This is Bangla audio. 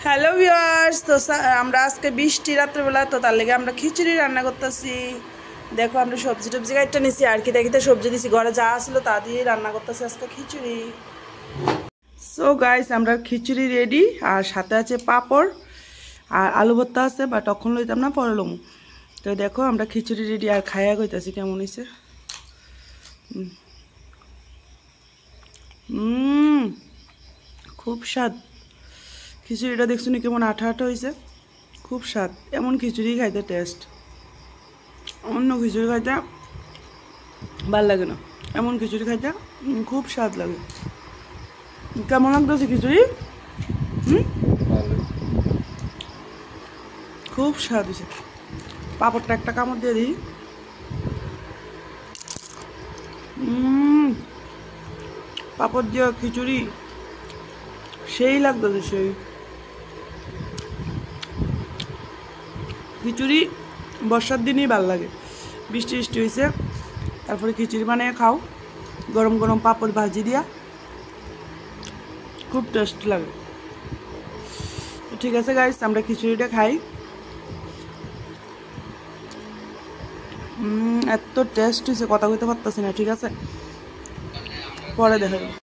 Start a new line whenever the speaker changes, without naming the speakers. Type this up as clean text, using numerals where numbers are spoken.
হ্যালো ভিউয়ার্স, তো আমরা আজকে বৃষ্টি রাত্রেবেলা, তো তার লেগে আমরা খিচুড়ি রান্না করতেছি। দেখো আমরা সবজি টবজি কাটটা নিছি আর কি, দেখিতে সবজি দিছি, ঘরে যা আসলো তা দিয়ে রান্না করতেছি আজকে খিচুড়ি। সো গাইস, আমরা খিচুড়ি রেডি, আর সাথে আছে পাঁপড় আর আলু ভর্তা আছে, বাট তখন লইতাম না, পরে লম। তো দেখো আমরা খিচুড়ি রেডি, আর খাইয়া কইতাছি কেমন হয়েছে। খুব স্বাদ। খিচুড়িটা দেখছো নি কেমন আঠা আঠা হয়েছে, খুব স্বাদ। এমন খিচুড়ি খাইতে টেস্ট, অন্য খিচুড়ি খাইতে ভাল লাগে না, এমন খিচুড়ি খাইতে খুব স্বাদ লাগে। কেমন লাগতেছে খিচুড়ি? খুব স্বাদ হয়েছে। পাঁপড়টা একটা কামড় দিয়ে দিই। পাঁপড় দিয়ে খিচুড়ি সেই লাগতেছে, সেই। খিচুড়ি বর্ষার দিনই ভাল লাগে, বৃষ্টি বৃষ্টি হয়েছে, তারপরে খিচুড়ি বানিয়ে খাও গরম গরম পাঁপড় ভাজি দিয়া, খুব টেস্ট লাগে। ঠিক আছে গাইস, আমরা খিচুড়িটা খাই। এত টেস্ট হয়েছে, কথা কইতে পারতেছি না। ঠিক আছে, পরে দেখা যাবে।